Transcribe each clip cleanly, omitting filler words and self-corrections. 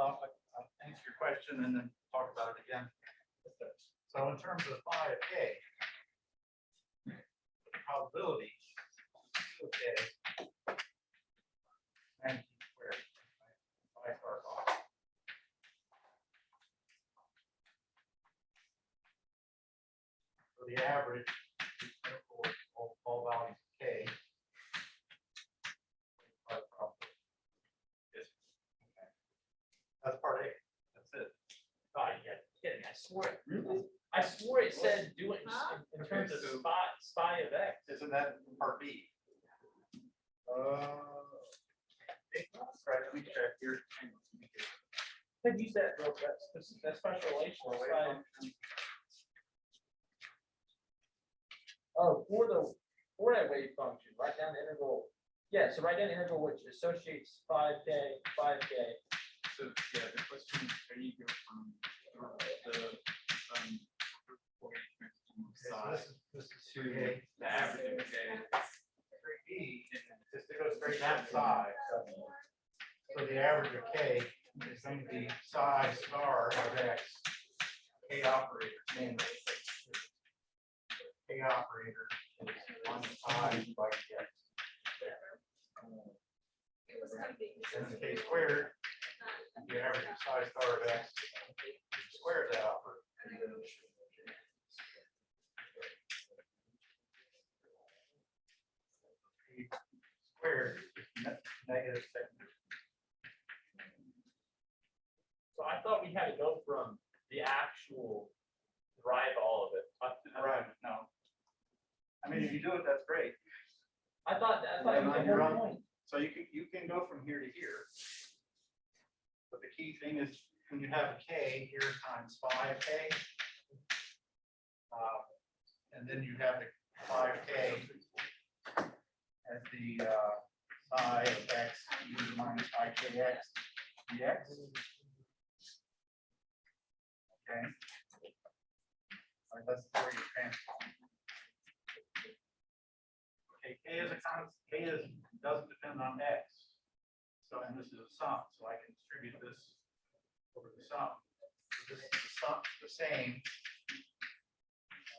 I'll answer your question and then talk about it again. So in terms of phi of k, the probability of k and squared phi star phi. So the average for all values of k. That's part A. That's it. Oh, yeah, kidding. I swore. Really? I swore it said do it in terms of phi of x. Isn't that part B? Right, let me check here. I think you said that special relation. Oh, for that wave function, write down the integral. Yeah, so write down the integral which associates 5k. So yeah, the question is, how you go from the size This is to the average of k. 3b is to go straight down side. So the average of k is going to be psi star of x. K operator. K operator is 1 pi by x. And the k squared, the average of psi star of x, square that operator. Squared is negative 7. So I thought we had to go from the actual drive all of it. Right, no. I mean, if you do it, that's great. I thought it was On the your whole own. point. So you can go from here to here. But the key thing is when you have a k here times 5k, and then you have the 5k as the psi of x e to the minus ikx dx. Okay. All right, that's the Fourier transform. Okay, k is a constant. K doesn't depend on x. So, and this is a sum, so I can distribute this over the sum. So this is the sum, the same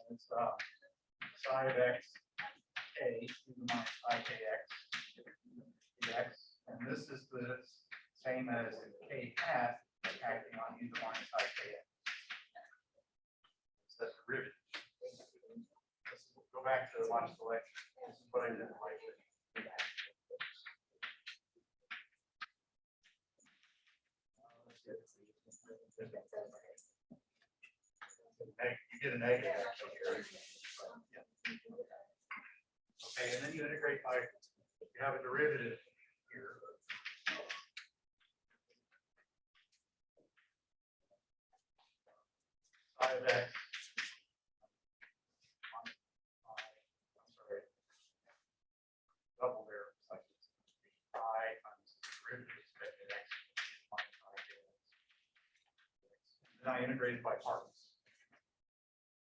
as psi of x k to the minus ikx dx, and this is the same as k hat acting on e to the minus ikx. So that's derivative. Let's go back to watch the lecture. This is what I did in the lecture. You get a negative actually here. Okay, and then you integrate by, you have a derivative here. Psi of x. I'm sorry. Double there. Like pi times the derivative of x minus I k x. And I integrated by parts.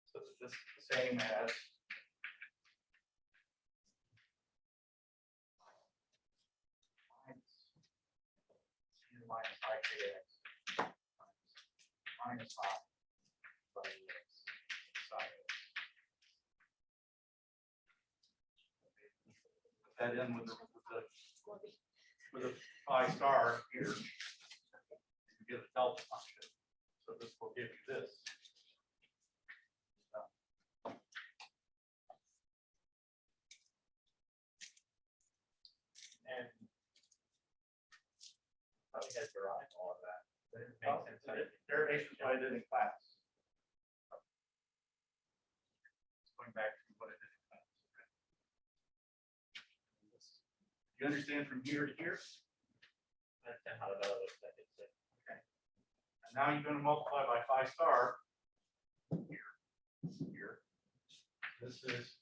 So this is the same as minus ikx minus I by x psi x. Put that in with the phi star here. You get a delta function. So this will give you this. And probably had to derive all of that. But it makes sense. Derivations what I did in class. Going back to what I did in class. You understand from here to here? I understand how that looks like. Okay. And now you're going to multiply by phi star here. Here. This is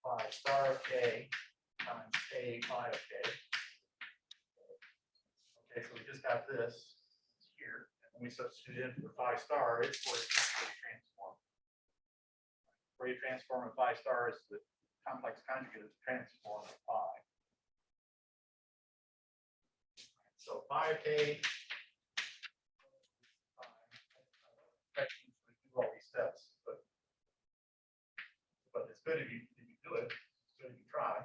phi star of k times k phi of k. Okay, so we just got this here, and we substitute in for phi star, it's Fourier transform. Fourier transform of phi star is the complex conjugate of the transform of phi. So 5K. Do all these steps, but it's good if you do it. It's good if you try.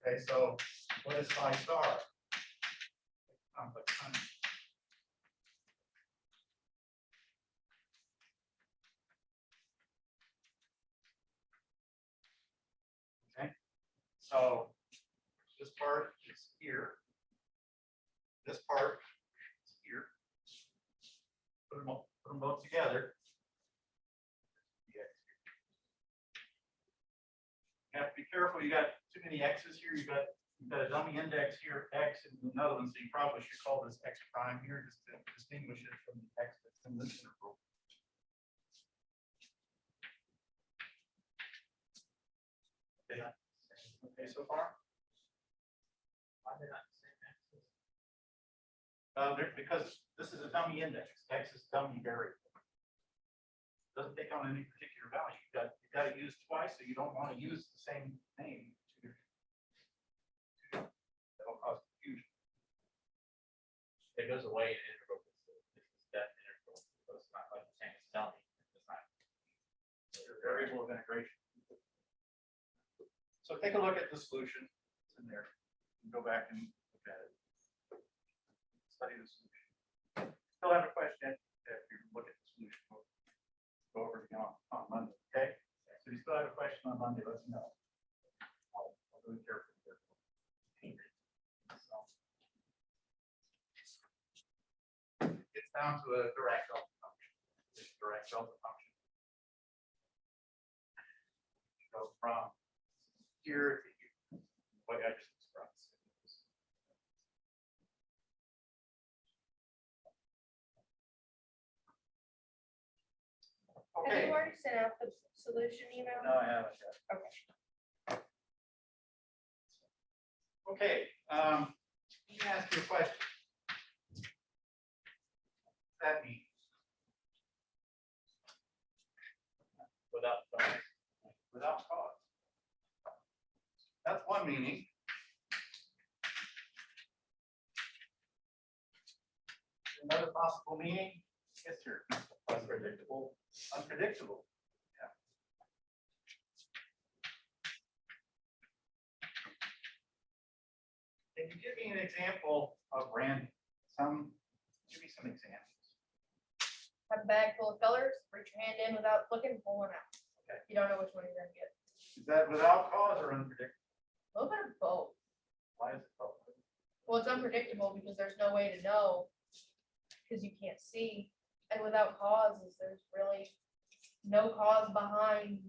Okay, so what is phi star? Complex number. Okay, so this part is here. This part is here. Put them both together. You have to be careful. You got too many x's here. You've got a dummy index here, x, and another one. So you probably should call this x prime here just to distinguish it from the x that's in this interval. Okay, okay so far? Because this is a dummy index. X is dummy variable. Doesn't take on any particular value. You've got to use twice, so you don't want to use the same name. That'll cause confusion. It goes away in integral. This is that integral. So it's not like the same as dummy. It's not. Your variable of integration. So take a look at the solution. It's in there. You can go back and look at it. Study the solution. Still have a question if you look at the solution. We'll go over it again on Monday. Okay. So if you still have a question on Monday, let me know. I'll do it carefully. So, it's down to a direct delta function. It's a direct delta function. Go from here to here. What I just expressed. Have Okay. you already sent out the solution email? No, I haven't yet. Okay. Okay, let me ask you a question. What's that mean? Without dummy. Without cause. That's one meaning. Another possible meaning? Yes, sir. Unpredictable. Unpredictable. Yeah. Can you give me an example of random? Give me some examples. Have a bag full of colors, reach your hand in without looking, pull one out. Okay. You don't know which one you're gonna get. Is that without cause or unpredictable? A little bit of both. Why is it both? Well, it's unpredictable because there's no way to know, because you can't see. And without causes, there's really no cause behind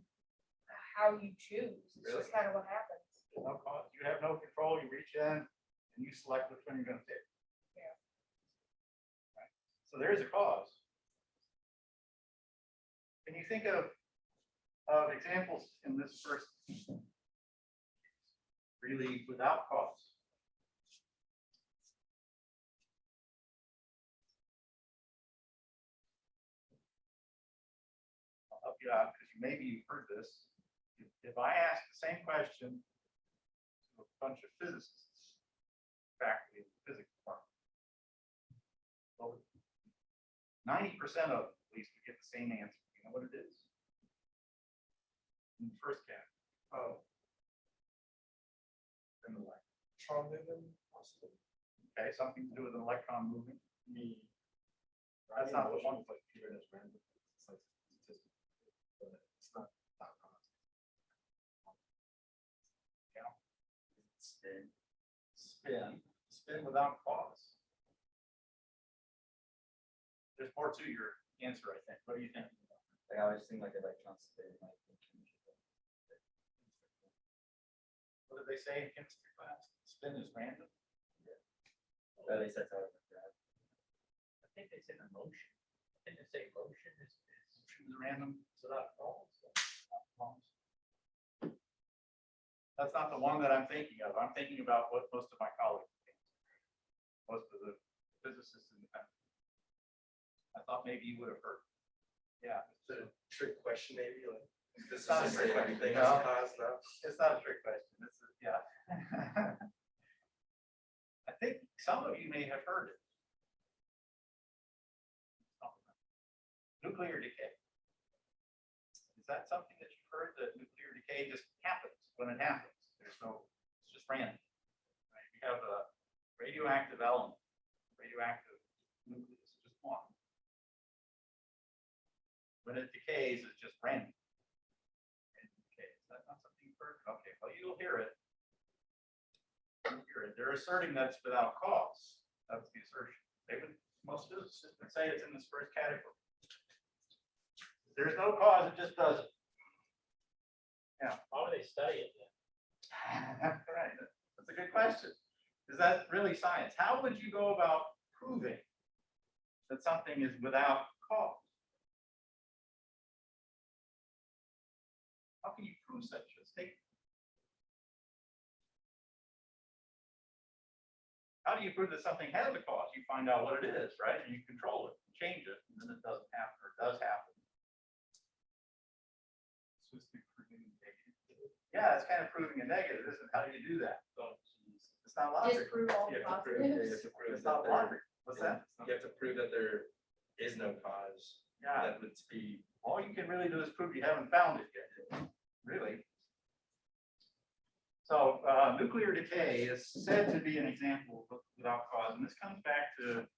how you choose. It's Really? just kind of what happens. No cause. You have no control. You reach in and you select which one you're going to pick. Yeah. Right. So there is a cause. Can you think of examples in this first really without cause? I'll help you out because maybe you've heard this. If I ask the same question to a bunch of physicists, faculty in the physics department, well, 90% of them, at least, would get the same answer. You know what it is? In the first cat. Oh. And the electron movement, possibly. Okay, something to do with an electron movement. That's not the one place. It's random. It's like statistical. But it's not constant. Yeah. Spin without cause. There's more to your answer, I think. What do you think? I always think like electrons spin like What did they say in chemistry class? Spin is random. or at least that's how I look at it. I think they said motion. I think they say motion is Random. so that falls. That's not the one that I'm thinking of. I'm thinking about what most of my colleagues think. Most of the physicists in the country. I thought maybe you would have heard. Yeah. It's a trick question, maybe like this It's not a is trick the question. thing No. as cause now. It's not a trick question. some of you may have heard it. Nuclear decay. Is that something that you've heard, that nuclear decay just happens when it happens? There's no, it's just random. Right? You have a radioactive element, radioactive nucleus, just one. When it decays, it's just random. It decays. That's not something you've heard. Okay, well, you'll hear it. You'll hear it. They're asserting that's without cause. That's the assertion. They would, most physicists would say it's in this first category. There's no cause, it just does it. Yeah. Why would they study it then? Right. That's a good question. Is that really science? How would you go about proving that something is without cause? How can you prove such a statement? How do you prove that something has a cause? You find out what it is, right? And you control it, and change it, and then it doesn't happen, or it does happen. Yeah, it's kind of proving a negative, isn't it? How do you do that? It's not logic. Disprove all You the have to prove, yeah, you positives. have to prove It's that not there, logic. What's that? you have to prove that there is no cause. Yeah, That would be, all you can really do is prove you haven't found it yet, really. So nuclear decay is said to be an example of without cause, and this comes back to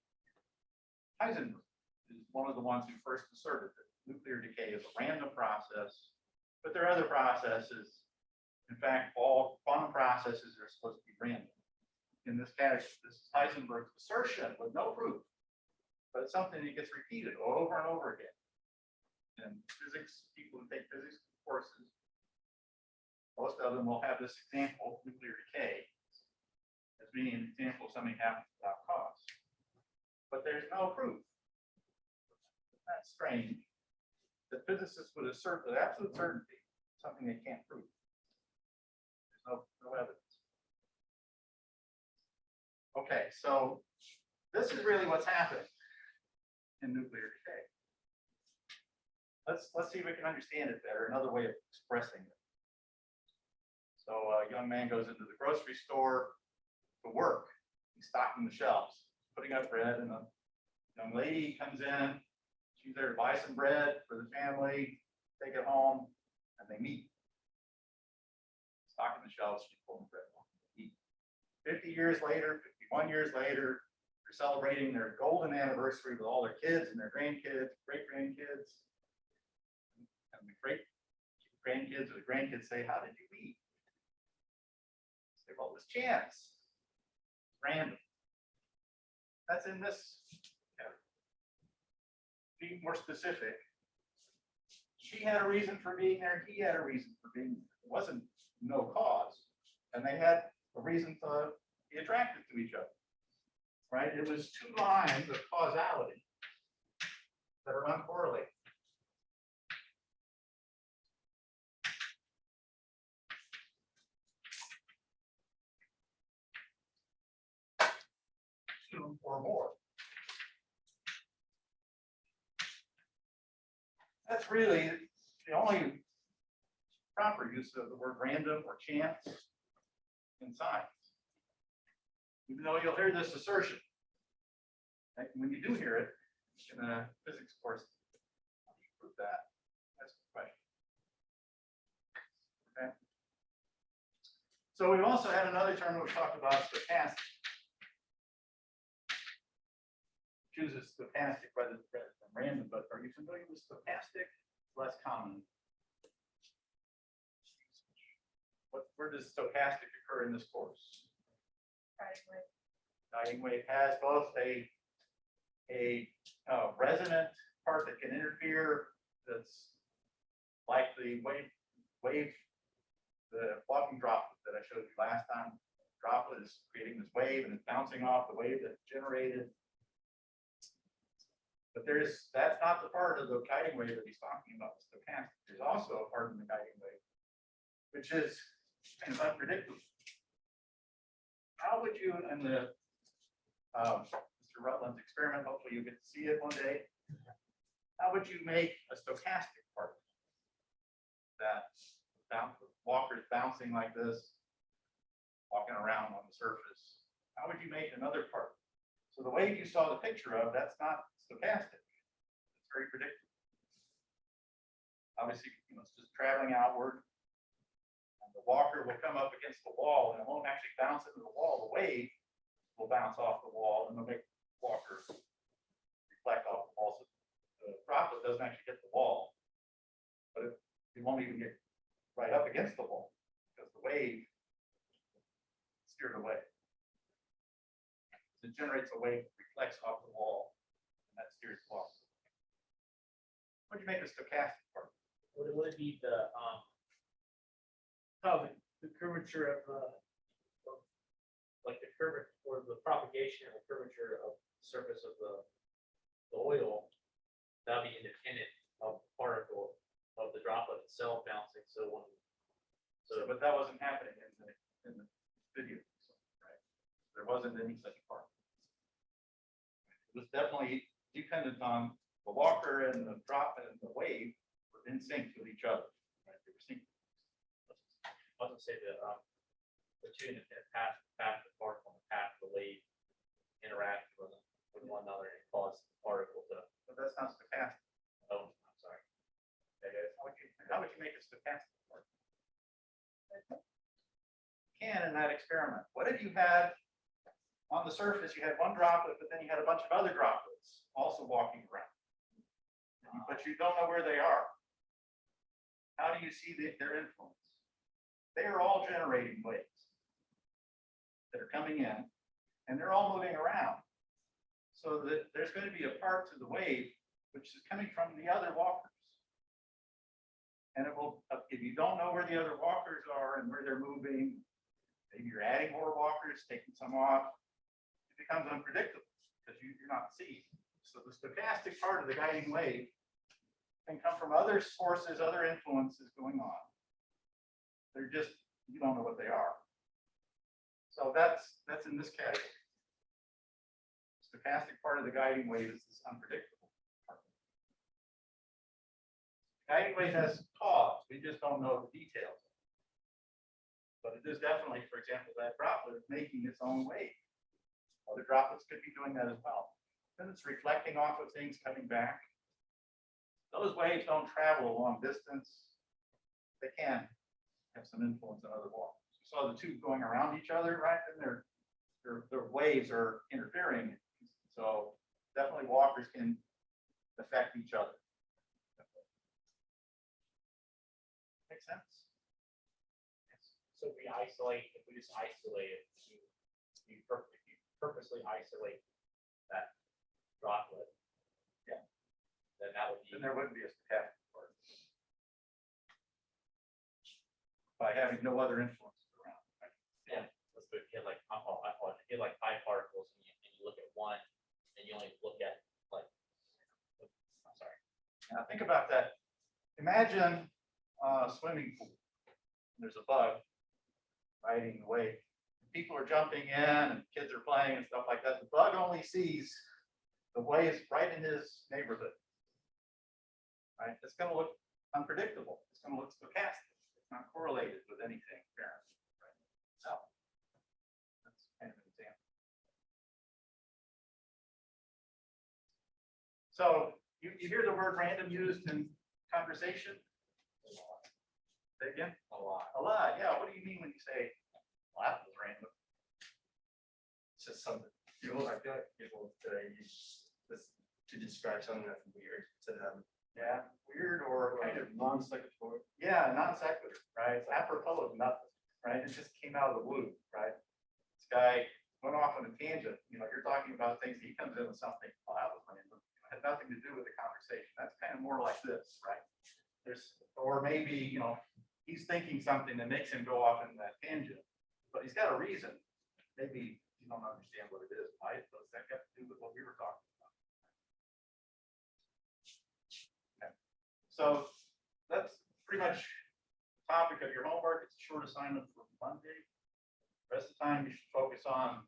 Heisenberg, is one of the ones who first asserted that nuclear decay is a random process, but there are other processes. In fact, all quantum processes are supposed to be random. In this category, this is Heisenberg's assertion with no proof, but it's something that gets repeated over and over again. And physics, people who take physics courses, most of them will have this example, nuclear decay, as being an example of something happening without cause. But there's no proof. That's strange. That physicists would assert with absolute certainty something they can't prove. There's no evidence. Okay, so this is really what's happening in nuclear decay. Let's see if we can understand it better, another way of expressing it. So a young man goes into the grocery store to work. He's stocking the shelves, putting up bread, and a young lady comes in. She's there to buy some bread for the family, take it home, and they meet. Stocking the shelves, she's pulling bread off. 50 years later, 51 years later, they're celebrating their golden anniversary with all their kids and their grandkids, great-grandkids. And the great-grandkids or the grandkids say, "How did you meet?" Say, "Well, it was chance. Random." That's in this category. Being more specific, she had a reason for being there, he had a reason for being there. It wasn't no cause, and they had a reason to be attracted to each other, right? It was two lines of causality that are uncorrelated. Two or more. That's really the only proper use of the word random or chance in science. Even though you'll hear this assertion, and when you do hear it in a physics course, how do you prove that? That's the question. Okay. So we've also had another term that we talked about, stochastic. Chooses stochastic rather than random, but are you familiar with stochastic? It's less common. Where does stochastic occur in this course? Guiding wave has both a resonant part that can interfere, that's like the wave, the walking droplet that I showed you last time. Droplet is creating this wave and it's bouncing off the wave that's generated. But that's not the part of the guiding wave that he's talking about, the stochastic. There's also a part in the guiding wave, which is kind of unpredictable. How would you, in the Mr. Rutland's experiment, hopefully you get to see it one day, how would you make a stochastic part that walker's bouncing like this, walking around on the surface? how would you make another part? So the wave you saw the picture of, that's not stochastic. It's very predictable. Obviously, it's just traveling outward. And the walker will come up against the wall and it won't actually bounce into the wall. The wave will bounce off the wall and it'll make the walker reflect off the wall. So the droplet doesn't actually hit the wall, but it won't even get right up against the wall because the wave steered away. It generates a wave that reflects off the wall, and that steers the wall. What do you make a stochastic part? Would it be the curvature of like the curvature or the propagation and the curvature of the surface of the oil? That'll be independent of the particle of the droplet itself bouncing. But that wasn't happening in the video, right? There wasn't any such part. It was definitely dependent on the walker and the drop and the wave were in sync with each other. Right? They were sync. I was gonna say the two independent paths of the particle and the path of the wave interact with one another and cause the particle to. But that's not stochastic. Oh, I'm sorry. Okay, guys, how would you make a stochastic part? Can in that experiment. What if you had on the surface, you had one droplet, but then you had a bunch of other droplets also walking around. But you don't know where they are. How do you see their influence? They are all generating waves that are coming in, and they're all moving around. So that there's going to be a part to the wave which is coming from the other walkers. And it will, if you don't know where the other walkers are and where they're moving, maybe you're adding more walkers, taking some off, it becomes unpredictable because you're not seeing. So the stochastic part of the guiding wave can come from other sources, other influences going on. They're just, you don't know what they are. So that's in this category. Stochastic part of the guiding wave is this unpredictable part. Guiding wave has cause. We just don't know the details. But it is definitely, for example, that droplet is making its own wave. Other droplets could be doing that as well. Then it's reflecting off of things coming back. Those waves don't travel a long distance. They can have some influence on other walkers. You saw the two going around each other, right? And their waves are interfering. So definitely walkers can affect each other. Make sense? So if we just isolate it, you purposely isolate that droplet. Yeah. Then that would be. Then there wouldn't be a stochastic part. By having no other influences around. Right? Yeah. Let's go hit like hit like 5 particles and you look at one and you only look at like. I'm sorry. Now think about that. Imagine a swimming pool. There's a bug riding the wave. People are jumping in and kids are playing and stuff like that. The bug only sees the waves right in his neighborhood. Right? It's going to look unpredictable. It's going to look stochastic. It's not correlated with anything apparently. Right? So that's kind of an example. So you hear the word random used in conversation? Say again? A lot. A lot, yeah. What do you mean when you say, well, that was random? It's just something, I feel like people today use this to describe something that's weird to them. Yeah, weird or kind of, non sequitur. yeah, non sequitur, right? It's apropos of nothing, right? It just came out of the blue, right? This guy went off on a tangent, you're talking about things, he comes in with something, well, that was random. It had nothing to do with the conversation. That's kind of more like this, right? Or maybe, he's thinking something that makes him go off in that tangent, but he's got a reason. Maybe you don't understand what it is. Why does that have to do with what we were talking about? Okay. So that's pretty much the topic of your homework. It's a short assignment for Monday. The rest of the time you should focus on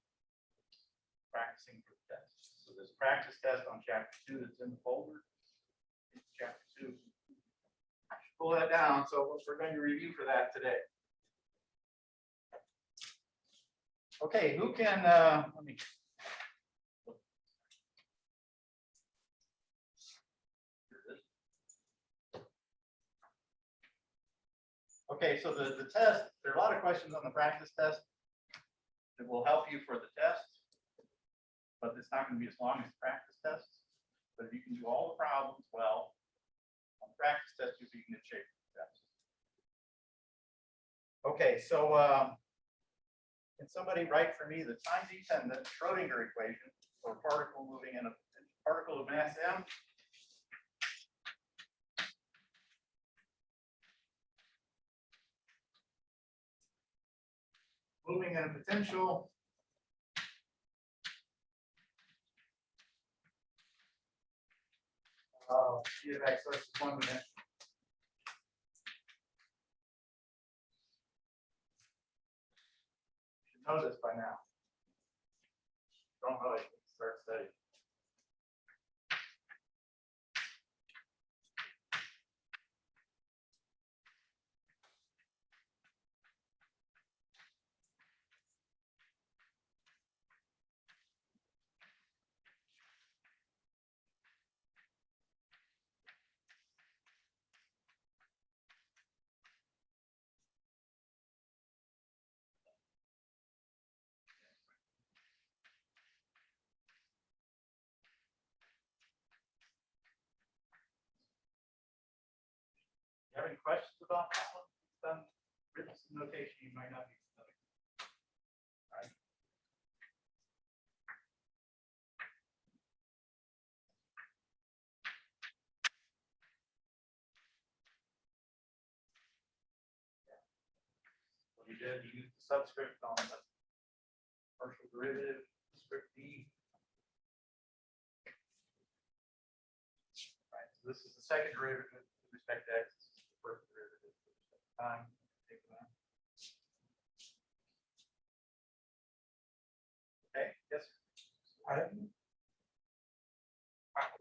practicing for the test. So there's a practice test on chapter 2 that's in the folder. Chapter 2. Pull that down. So we're going to review for that today. Okay, who can, let me. Okay, so the test, there are a lot of questions on the practice test that will help you for the test, but it's not going to be as long as the practice test. But if you can do all the problems well, on the practice test, you'll be in good shape for the test. Okay, so can somebody write for me the time-dependent Schrodinger equation for a particle moving in a particle of mass m? Moving in a potential G of x versus 1 dimension. You should know this by now. Don't really start studying. You have any questions about that one? Done written some notation you might not be familiar with. All right. What you did, you used the subscript on the partial derivative, script d. Right, so this is the second derivative with respect to x. This is the first derivative with respect to time. Take that. Okay, yes.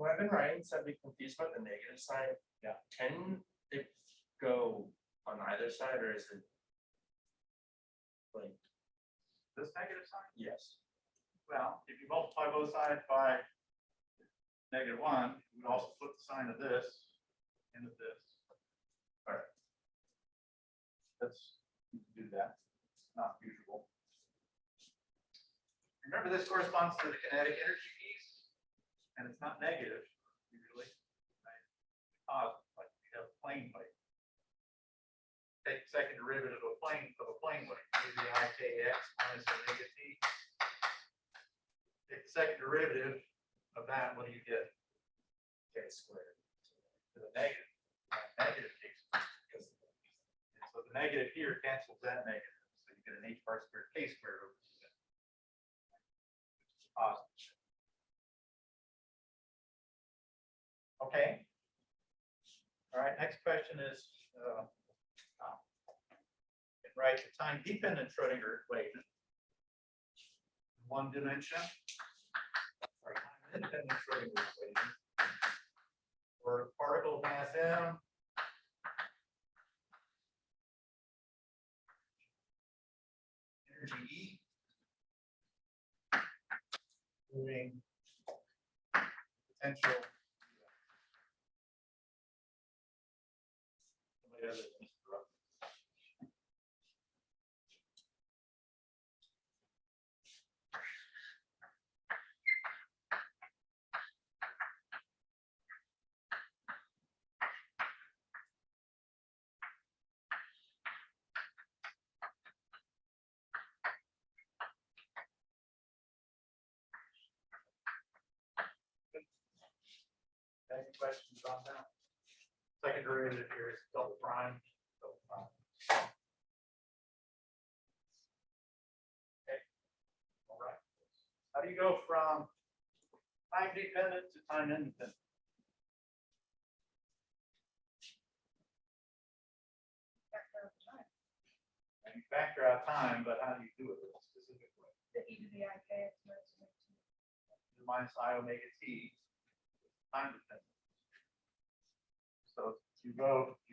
When I've been writing, so I'd be confused about the negative sign. Yeah. Can it go on either side, or is it like, This negative sign? yes? Well, if you multiply both sides by -1, you would also flip the sign of this into this. All right. You can do that. It's not usual. Remember, this corresponds to the kinetic energy piece, and it's not negative usually. Right? Like you have a plane wave. Take the second derivative of a plane wave. Maybe I kx minus omega t. Take the second derivative of that, what do you get? K squared. To the negative. Negative takes. And so the negative here cancels that negative. So you get an h bar squared k squared over 2. Positive. Okay. All right, next question is, write the time-dependent Schrodinger equation. One dimension. Or time-independent Schrodinger equation. For particle of mass m. Energy E. Moving potential. Somebody has it interrupted. Any questions on that? Second derivative here is double prime. Okay. All right. How do you go from time dependent to time independent? And you factor out time, but how do you do it in a specific way? The e to the I k x minus omega t. Minus I omega t, time dependent. So you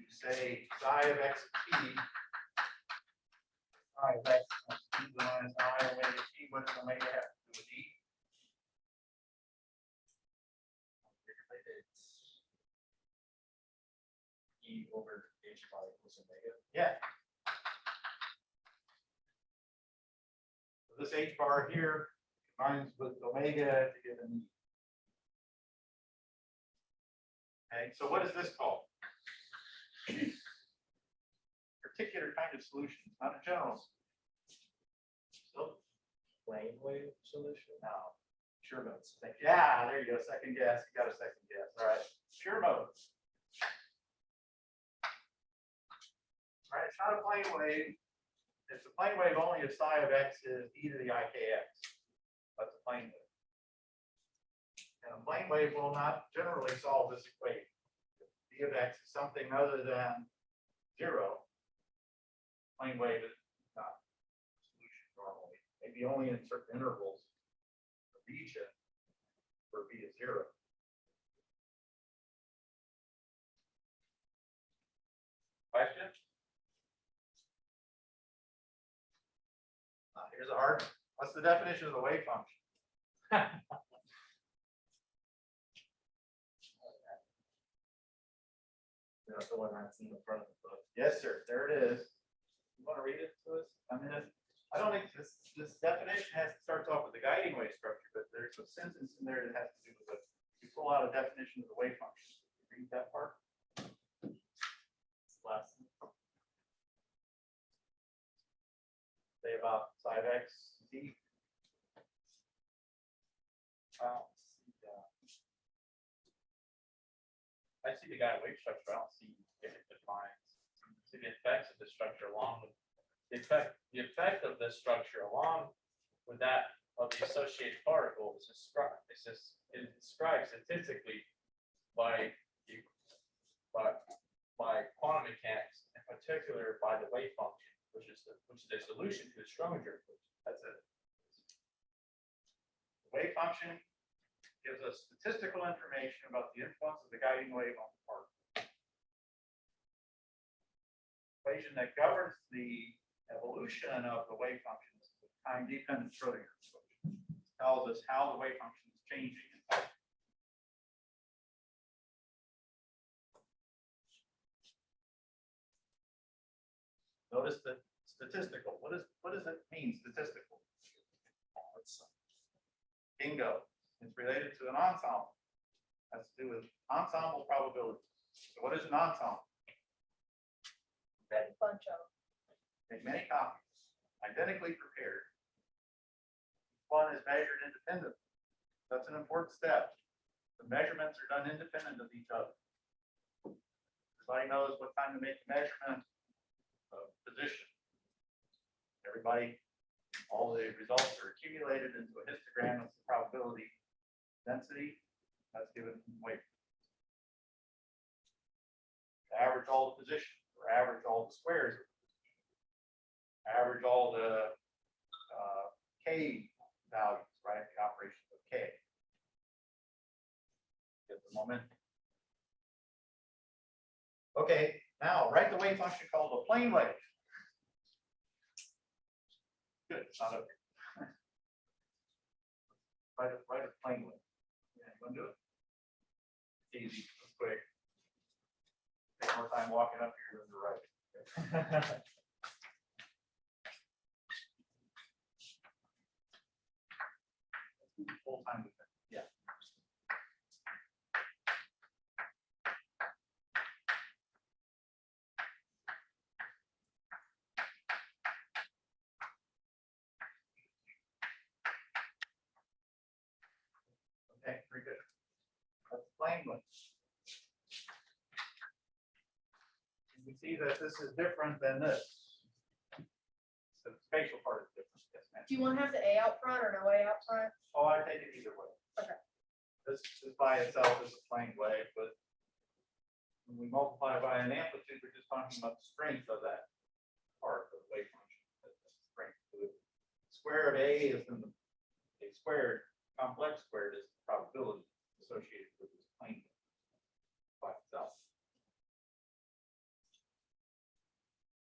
say psi of x of t I is x times e minus I omega t. What does omega have to do with e? It's E over H bar equals omega. Yeah. So this h bar here combines with omega to give an e. Okay, so what is this called? Particular kind of solution, not a general. So, Plane wave solution. now, pure modes. Yeah, there you go. Second guess. You got a second guess. All right. Pure modes. All right. It's not a plane wave. It's a plane wave only if psi of x is e to the ikx. That's a plane wave. And a plane wave will not generally solve this equation. D of x is something other than 0. Plane wave is not a solution normally. Maybe only in certain intervals of region where b is 0. Question? Here's a hard one. What's the definition of the wave function? That's the one that's in the front of the book. Yes, sir. There it is. You want to read it to us? I mean, I don't think this definition starts off with the guiding wave structure, but there's a sentence in there that has to do with it. You pull out a definition of the wave function. Read that part. Last. Say about psi of x d. I see the guided wave structure. I don't see if it defines. See the effects of the structure along with the effect of this structure along with that of the associated particle is described. It's described statistically by quantum mechanics, in particular by the wave function, which is a solution to the Schrödinger equation. That's it. The wave function gives us statistical information about the influence of the guiding wave on the particle. Equation that governs the evolution of the wave function is the time-dependent Schrödinger equation. It tells us how the wave function is changing. Notice the statistical. What does it mean, statistical? Bingo. It's related to an ensemble. Has to do with ensemble probability. So what is an ensemble? A bunch of them. Make many copies, identically prepared. One is measured independently. That's an important step. The measurements are done independent of each other. Everybody knows what time to make the measurement of position. Everybody, all the results are accumulated into a histogram. That's the probability density. That's given from weight. Average all the positions, or average all the squares. Average all the k values, right? The operation of k. Get the moment. Okay, now write the wave function called a plane wave. Good, it's not up here. Write a plane wave. Yeah, you want to do it? It's easy, it's quick. Take more time walking up here than to write. Full time with it. Yeah. Okay, very good. That's plane wave. You see that this is different than this. So the spatial part is different. Yes, ma'am. Do you want to have the A out front or no A out front? Oh, I take it either way. Okay. This is by itself is a plane wave, but when we multiply by an amplitude, we're just talking about the strength of that part of the wave function. That's the strength. The square of A is in the A squared, complex squared is the probability associated with this plane wave by itself.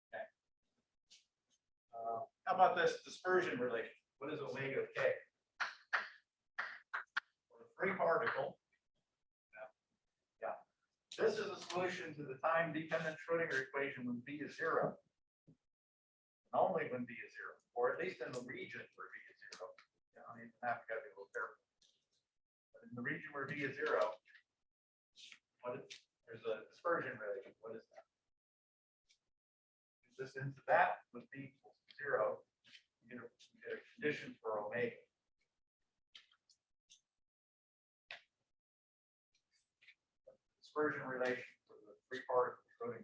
Okay. this dispersion relation. What is omega of k? For a free particle. Yeah. This is a solution to the time-dependent Schrodinger equation when b is 0. And only when b is 0, or at least in the region where b is 0. You know, you have to be a little careful. But in the region where b is 0, there's a dispersion relation. What is that? This into that with b equals 0, you get a condition for omega. Dispersion relation for the free particle Schrodinger.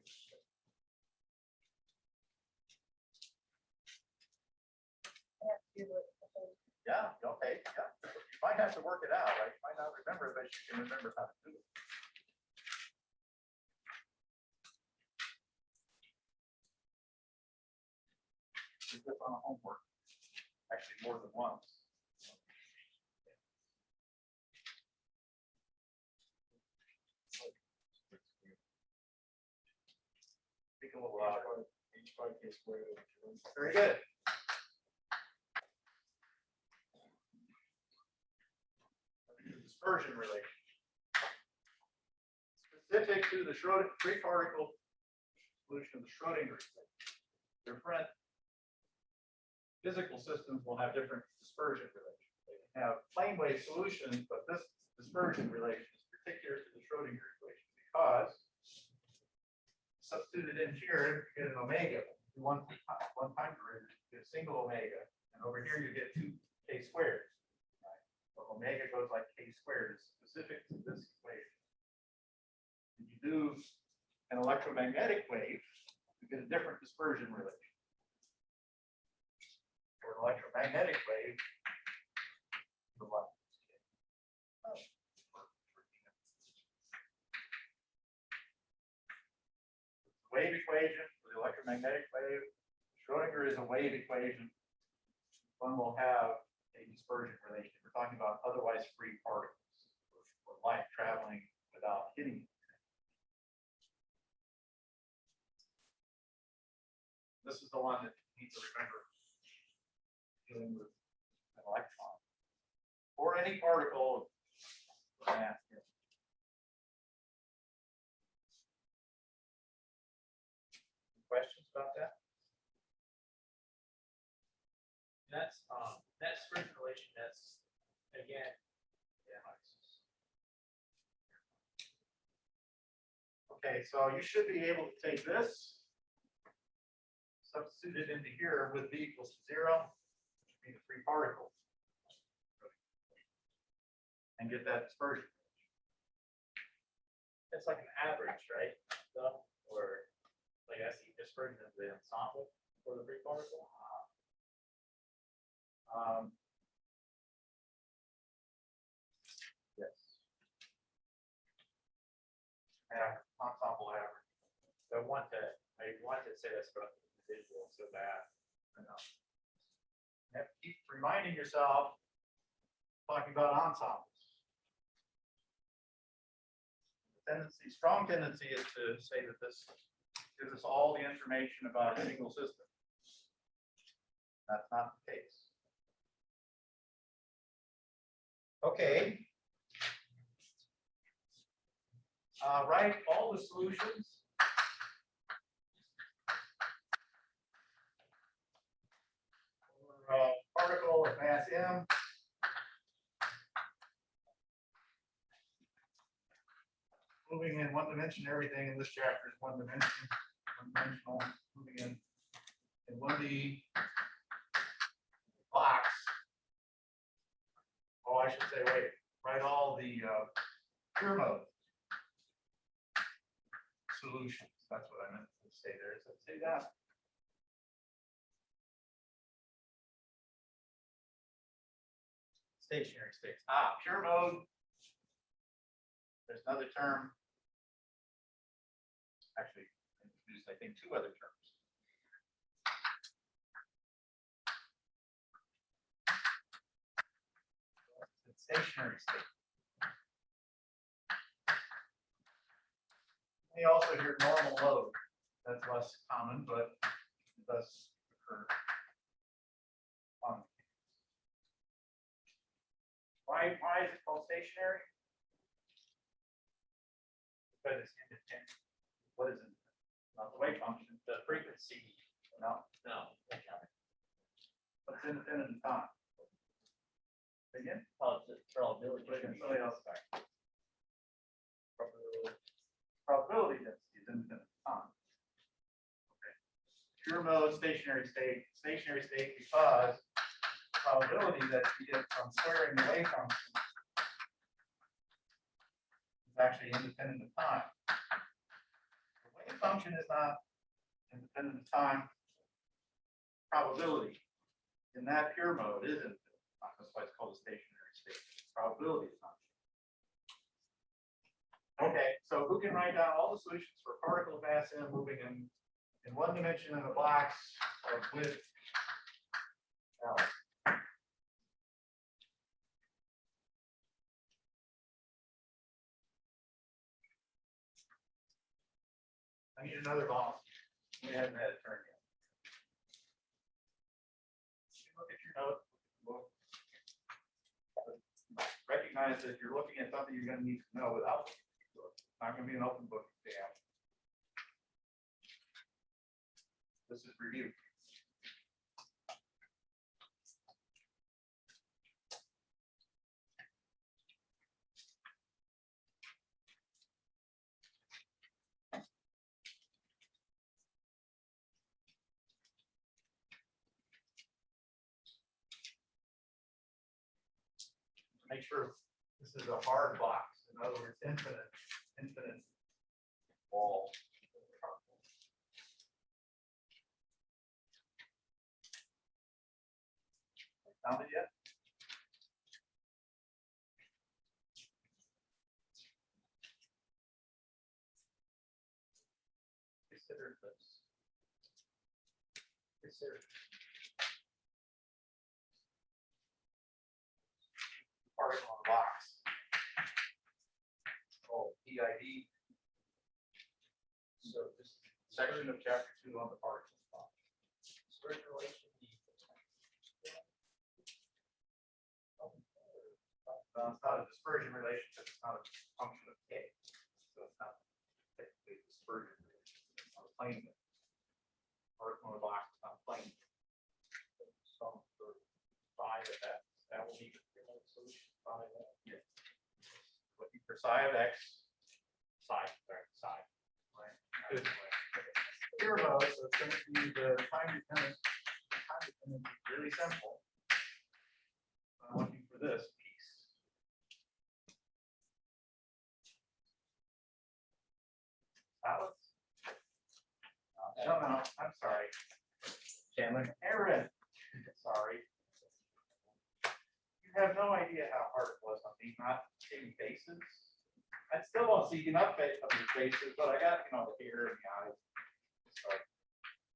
Yeah, okay, yeah. You might have to work it out. Right? You might not remember it, but you can remember how to do it. Did this on a homework. Actually, more than once. Speak a little louder. Very good. Dispersion relation. Specific to the free particle solution of the Schrodinger equation. Different physical systems will have different dispersion relations. They can have plane wave solutions, but this dispersion relation is particular to the Schrodinger equation because substituted in here, you get an omega. One time derivative, you get a single omega, and over here you get 2k squared. Right? So omega goes like k squared, is specific to this equation. If you do an electromagnetic wave, you get a different dispersion relation. For an electromagnetic wave, the light. Wave equation for the electromagnetic wave. Schrodinger is a wave equation. One will have a dispersion relation. We're talking about otherwise free particles or light traveling without hitting it. This is the one that you need to remember dealing with an electron or any particle of mass. Questions about that? That's that sprint relation, that's again, yeah. Okay, so you should be able to take this, substitute it into here with v equals to 0, which would be the free particle, and get that dispersion. It's like an average, right? So, or like I see dispersion of the ensemble for the free particle. Yes. Yeah, ensemble average. I want to say that's about the individual so bad. I know. You have to keep reminding yourself, talking about ensembles. The strong tendency is to say that this gives us all the information about a single system. That's not the case. Okay. Write all the solutions. For particle of mass m. Moving in one dimension, everything in this chapter is one dimension, one-dimensional, moving in 1D box. Oh, I should say, wait, write all the pure mode solutions. That's what I meant to say there. So say that. Stationary states. Pure mode. There's another term. Actually, I introduced, I think, 2 other terms. It's stationary state. We also hear normal load. That's less common, but it does occur. why is it called stationary? Because it's independent. What is it? Not the wave function, The frequency, no, no. but it's independent of time. Again, Oh, it's probability. put it in somebody else's back. Probability density is independent of time. Okay. Pure mode, stationary state because probability that you get from squaring the wave function is actually independent of time. The wave function is not independent of time. Probability in that pure mode is independent. That's why it's called a stationary state. Probability is not. Okay, so who can write down all the solutions for particle mass m moving in one dimension in a box of width L? I need another volunteer. We haven't had a turn yet. Look at your note. Recognize that you're looking at something you're going to need to know without looking at the book. It's not going to be an open book exam. This is review. Make sure this is a hard box. In other words, infinite wall. Found it yet? Consider this. Consider. Particle on the box. Oh, PID. So this section of chapter 2 on the particle box. Circulation. It's not a dispersion relation because it's not a function of K. So it's not technically a dispersion relation. It's not a plane. Particle on the box is not a plane. So for phi of x, that will be the solution. Phi of x. Yeah. Looking for psi of x. Psi. Right. Good. Here it goes. So it's going to be the time dependent. Time dependent is really simple. I'm looking for this piece. Alex? No, I'm sorry. Chandler. Aaron. Sorry. You have no idea how hard it was on me not seeing faces. I still don't see enough of your faces, but I got, the hair and the eyes. Sorry.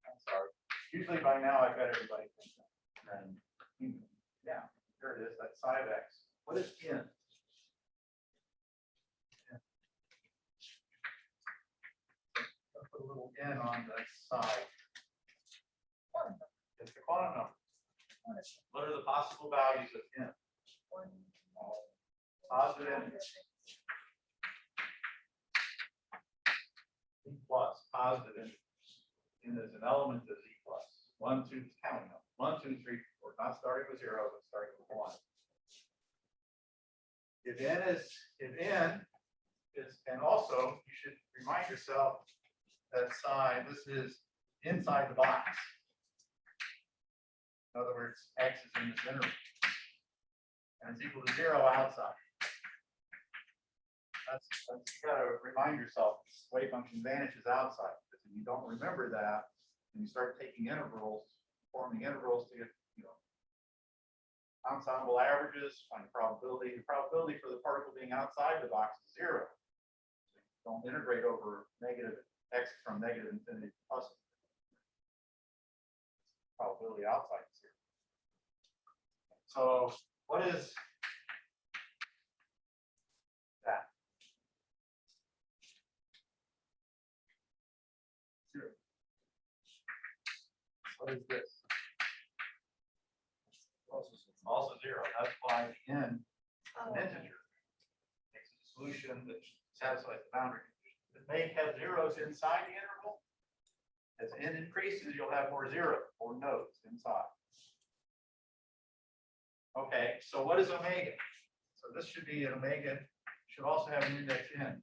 I'm sorry. Usually by now I bet everybody thinks that. And yeah, there it is. That's psi of x. What is in? Put a little n on the side. It's the quantum number. What are the possible values of n? Positive z plus, positive n is an element of z plus. 1, 2, counting them. 1, 2, 3, 4. Not starting with 0, but starting with 1. If n is, and also you should remind yourself that side, this is inside the box. In other words, x is in this interval. And it's equal to 0 outside. That's you gotta remind yourself, this wave function vanishes outside. Because if you don't remember that, and you start taking intervals, forming intervals to get, ensemble averages, find the probability. The probability for the particle being outside the box is 0. So you don't integrate over negative x from negative infinity to plus. Probability outside is 0. So what is that? 0. What is this? Also 0. That's why the n Oh. an integer. Makes a solution that satisfies the boundary. It may have zeros inside the interval. As n increases, you'll have more zeros, more nodes inside. Okay, so what is omega? So this should be an omega, should also have an index n.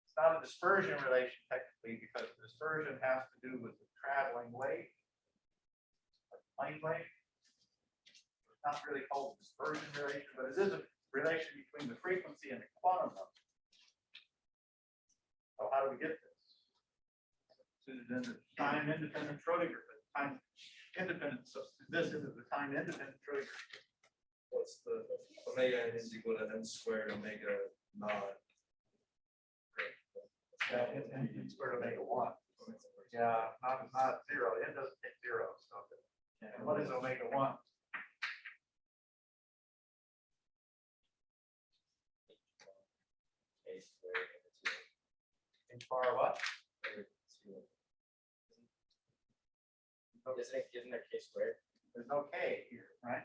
It's not a dispersion relation technically, because the dispersion has to do with the traveling wave, like plane wave. It's not really called a dispersion relation, but it is a relation between the frequency and the quantum number. So how do we get this? This is in the time independent Schrodinger, but time independent, so this is the time independent Schrodinger. What's the omega n is equal to n squared omega naught? N squared omega 1. Yeah, not zero. N doesn't take zero. So, and what is omega 1? A squared. H bar what? Isn't there k squared? There's no K here, right?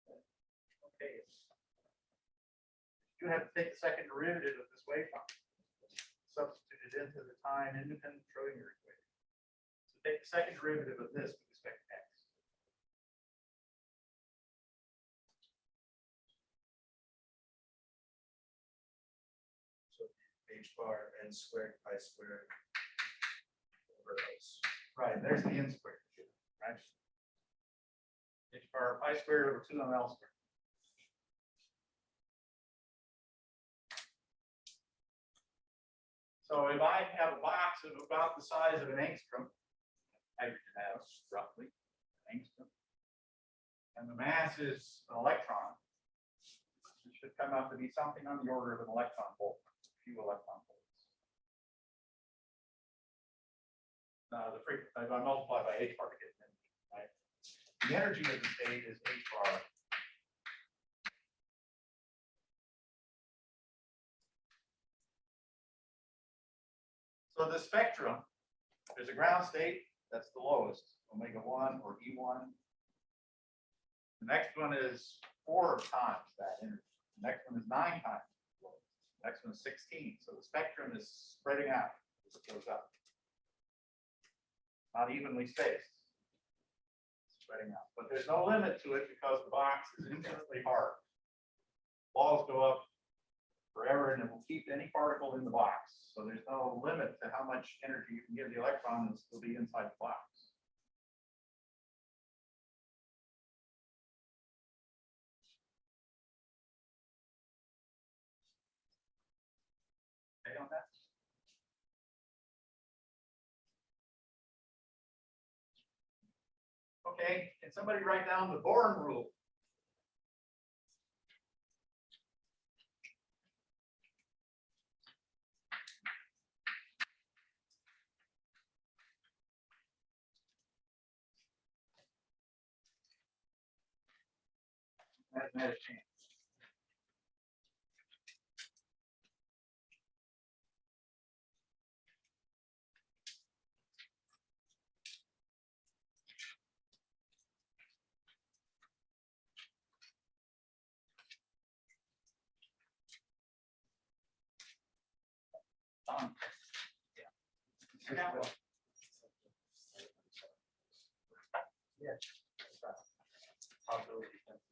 Okay. You have to take the second derivative of this wave function. Substitute it into the time independent Schrodinger equation. So take the second derivative of this with respect to x. So h bar n squared pi squared over s. Right, there's the n squared, right? H bar pi squared over 2ml squared. So if I have a box of about the size of an angstrom, hydrogen atoms roughly, an angstrom, and the mass is an electron, it should come out to be something on the order of an electron volt, a few electron volts. The frequency, if I multiply by h bar to get the energy, right? The energy of the state is h bar. So the spectrum, there's a ground state, that's the lowest, omega 1 or E1. The next one is 4 times that energy. The next one is 9 times. The next one is 16. So the spectrum is spreading out as it goes up. Not evenly spaced. Spreading out. But there's no limit to it because the box is infinitely hard. Walls go up forever and it will keep any particle in the box. So there's no limit to how much energy you can give the electron and still be inside the box. Okay on that? Okay, can somebody write down the Born rule? Mathematics change. Yeah. That one. Yeah. Probability density.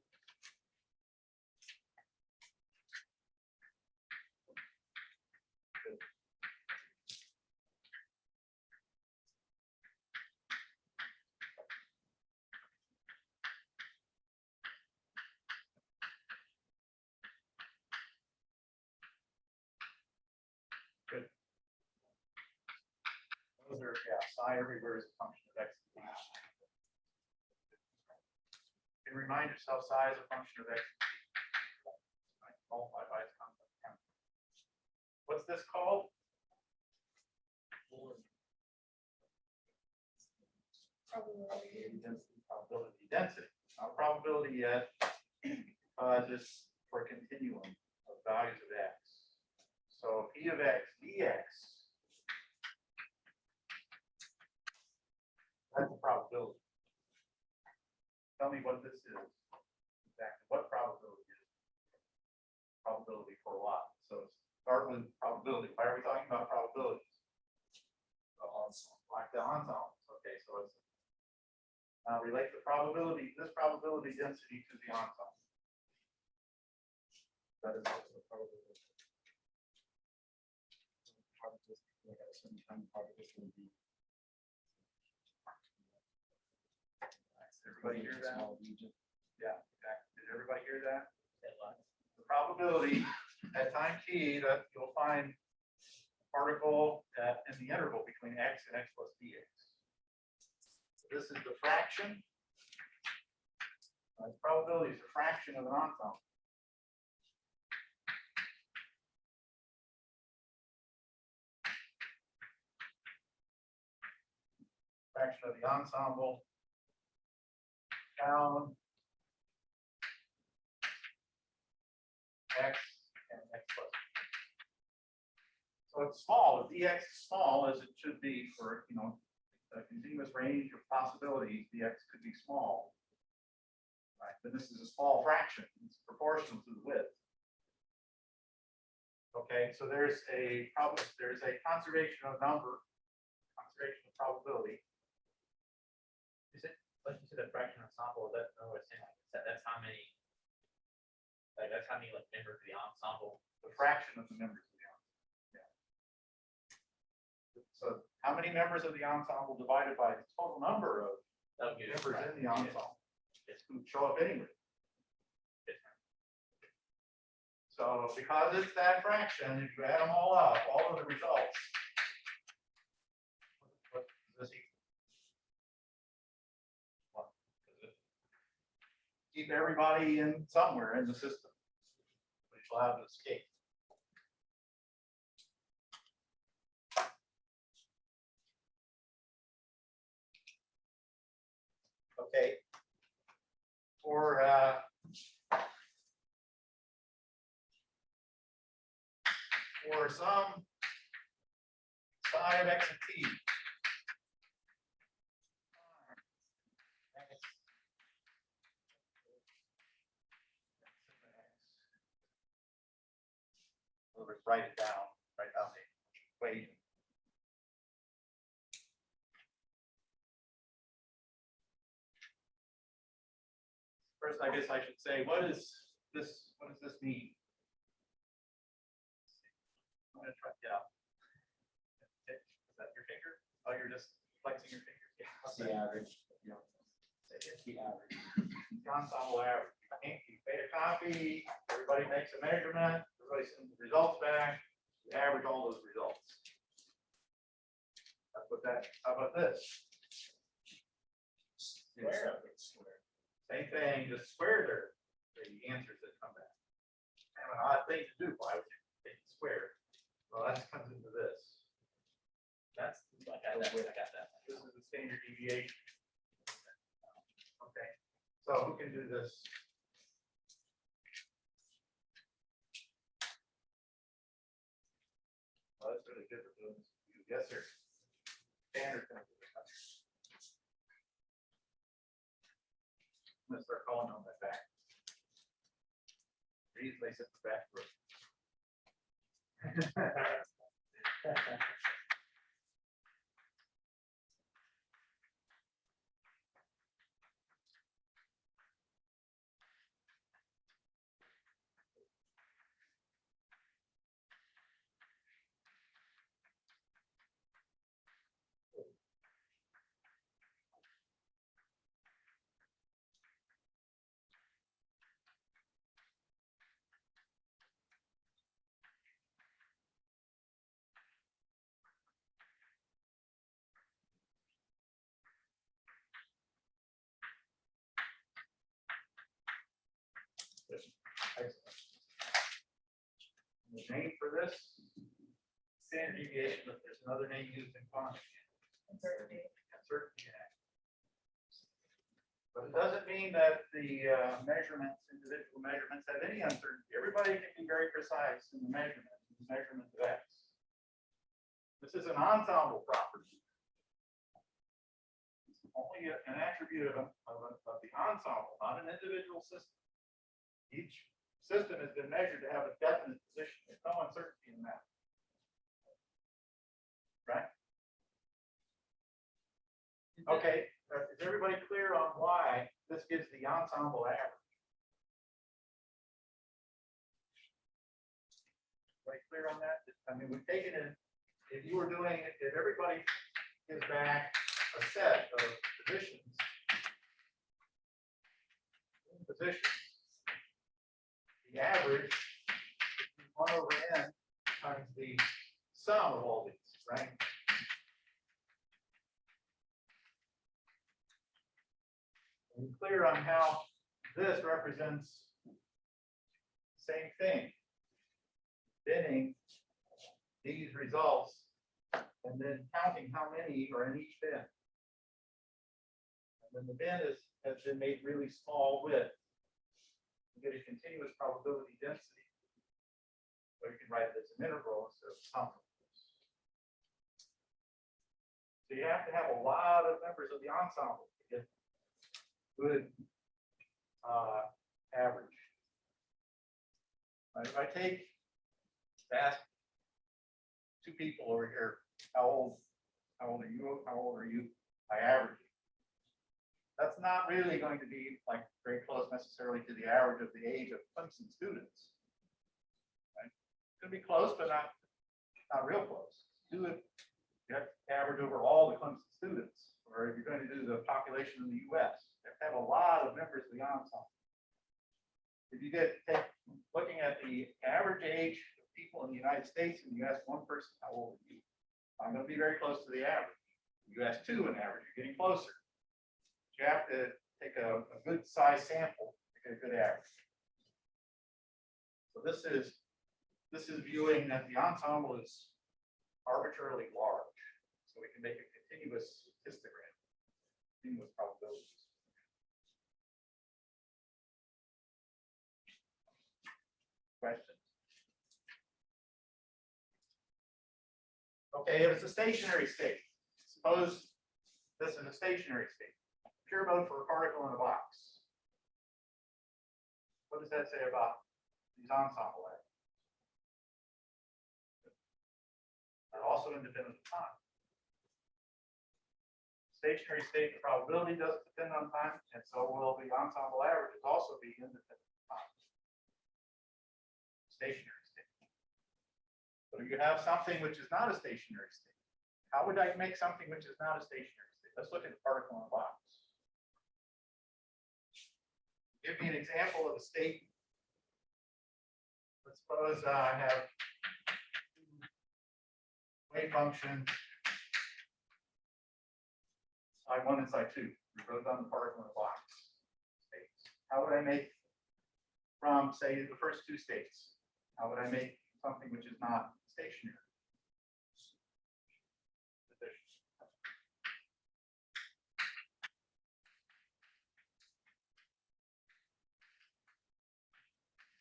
Good. Good. Those are, yeah, psi everywhere is a function of x and y. You can remind yourself psi is a function of x. Right, multiplied by its constant term. What's this called? Probability density. Not probability yet, just for a continuum of values of x. So p of x dx, that's a probability. Tell me what this is. Exactly what probability is. probability for a lot. So start with probability. Why are we talking about probabilities? Like the ensembles. Okay, so it's now relate the probability, this probability density to the ensemble. That is also the probability. Everybody hear that? Yeah, exactly. Did everybody hear that? The probability at time t that you'll find particle in the interval between x and x plus dx. So this is the fraction. Probability is a fraction of an ensemble. Fraction of the ensemble down x and x plus. So it's small. If dx is small, as it should be for a continuous range of possibilities, dx could be small. Right, but this is a small fraction. It's proportional to the width. Okay, so there's a conservation of number, conservation of probability. Like you said, a fraction ensemble, that's what I was saying, like, that's how many, like, that's how many, like, members of the ensemble. The fraction of the members of the ensemble. Yeah. So how many members of the ensemble divided by the total number of That'll give you a members in the fraction. ensemble? It's going to show up anyway. So because it's that fraction, if you add them all up, all of the results. What does this equal? Keep everybody in somewhere in the system, which will have an escape. Okay. For some psi of x and t. We'll just write it down, write down the equation. First, I guess I should say, what does this mean? I'm gonna try, yeah. Is that your finger? Oh, you're just flexing your finger? Yeah. It's the average. It's the average. Ensemble average. You made a copy, everybody makes a measurement, everybody sends the results back, you average all those results. That's what that, how about this? Same thing, just square the answers that come back. Kind of an odd thing to do. Why would you take it square? Well, that comes into this. That's, I got that. This is the standard deviation. Okay, so who can do this? Well, that's really good for doing this. Yes, sir. Standard. I'm gonna start calling on that back. These they sit the back row. The name for this standard deviation, but there's another name used in quantity. Uncertainty. But it doesn't mean that the individual measurements have any uncertainty. Everybody can be very precise in the measurement of x. This is an ensemble property. It's only an attribute of the ensemble, not an individual system. Each system has been measured to have a definite Okay, is everybody clear on why this gives the ensemble average? Everybody clear on that? I mean, we've taken it, if you were doing it, if everybody gives back a set of positions, the average is 1/n times the sum of all these, right? Are you clear on how this represents the same thing? Binning these results and then counting how many are in each bin. And then the bin has been made really small width. You get a continuous probability density. Or you can write it as an interval instead of sum. So you have to have a lot of members of the ensemble to get good average. Right, if I ask two people over here, how old are you? How old are you? I average. That's not really going to be like very close necessarily to the average of the age of Clemson students. Right? It's going to be close, but not real close. Do it. You have to average over all the Clemson students, or if you're going to do the population in the U.S., you have to have a lot of members of the ensemble. If you looking at the average age of people in the United States, and you ask one person, how old are you? I'm going to be very close to the average. You ask two, an average, you're getting closer. You have to take a good size sample to get a good average. So this is viewing that the ensemble is arbitrarily large. So we can make a continuous histogram, continuous probabilities. Questions? Okay, if it's a stationary state, suppose this is a stationary state, pure mode for a particle in a box. What does that say about these ensemble averages? They're also independent of time. Stationary state, the probability doesn't depend on time, and so will the ensemble averages also be independent of time. Stationary state. But if you have something which is not a stationary state, how would I make something which is not a stationary state? Let's look at the particle in a box. Give me an example of a state. Let's suppose I have wave functions psi1 and psi2. We wrote down the particle in a box states. How would I make from, say, the first two states? How would I make something which is not stationary?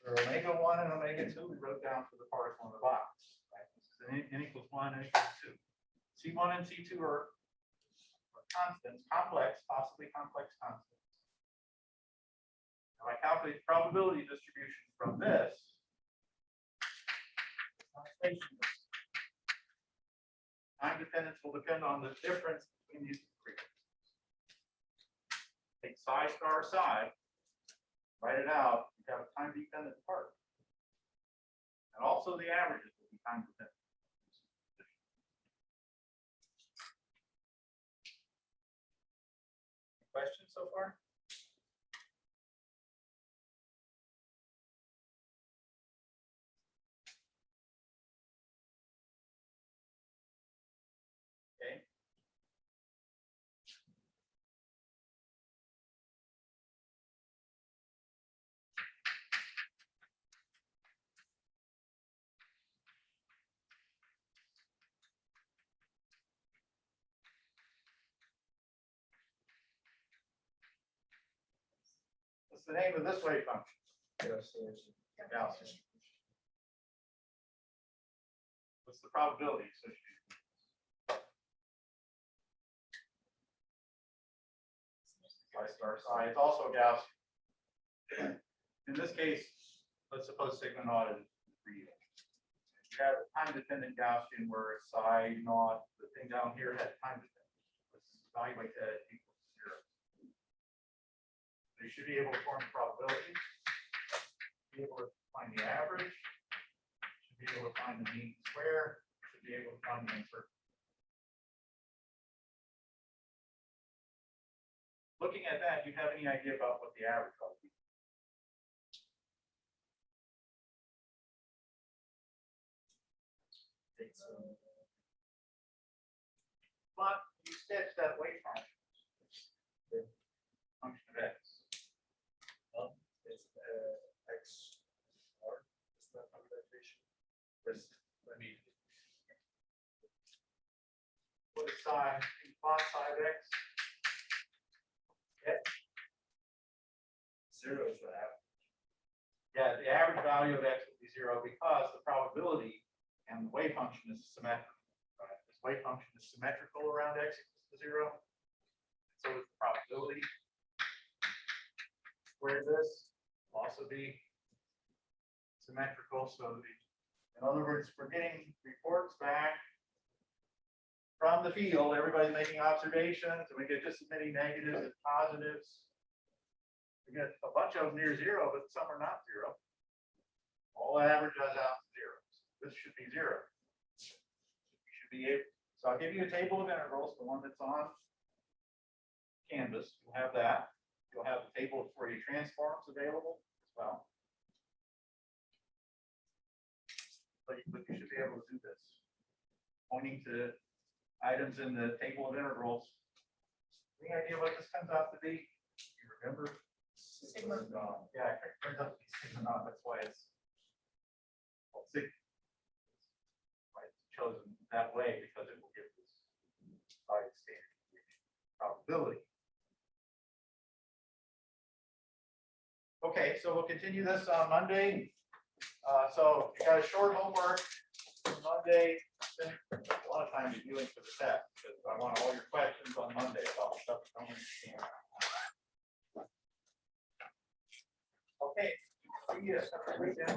For omega-1 and omega-2, we wrote down for the particle in the box. Right? This is n equals 1, n equals 2. C1 and C2 are constants, complex, possibly complex constants. Now I calculate the probability distribution from this. Time dependence will depend on the difference between these frequencies. Take psi star psi, write it out, you have a time dependent part. And also the averages will be time dependent. Questions so far? Okay. What's the name of this wave function? Gaussian. What's the probability associated? Psi star psi. It's also Gaussian. In this case, let's suppose sigma naught is real. You have a time-dependent Gaussian where psi naught, the thing down here, had time dependent. Let's evaluate that equals 0. So you should be able to form a probability, be able to find the average, should be able to find the mean square, should be able to find the uncertainty. Looking at that, do you have any idea about what the average ought to be? But you sketch that weight function. The function of x. It's X R, is that notation? Let me, What is psi, plot psi of x? Zero is the average. Yeah, the average value of x will be 0 because the probability and the wave function is symmetrical. Right? This wave function is symmetrical around x equals to 0. So is the probability. Where this will also be symmetrical. So in other words, we're getting reports back from the field. Everybody's making observations, and we get just as many negatives as positives. We get a bunch of them near 0, but some are not 0. All averages out to 0. This should be 0. You should be able. So I'll give you a table of integrals, the one that's on Canvas. You'll have that. You'll have the table for your transforms available as well. But you should be able to do this. Pointing to items in the table of integrals. Any idea what this comes out to be? You remember? Sigma. Yeah, it turns out to be sigma naught. That's why it's called sigma. Why it's chosen that way, because it will give this by standard deviation probability. Okay, so we'll continue this on Monday. So you got a short homework for Monday. Spend a lot of time reviewing for the test because I want all your questions on Monday about stuff you don't understand. Okay, see you. Have a great day.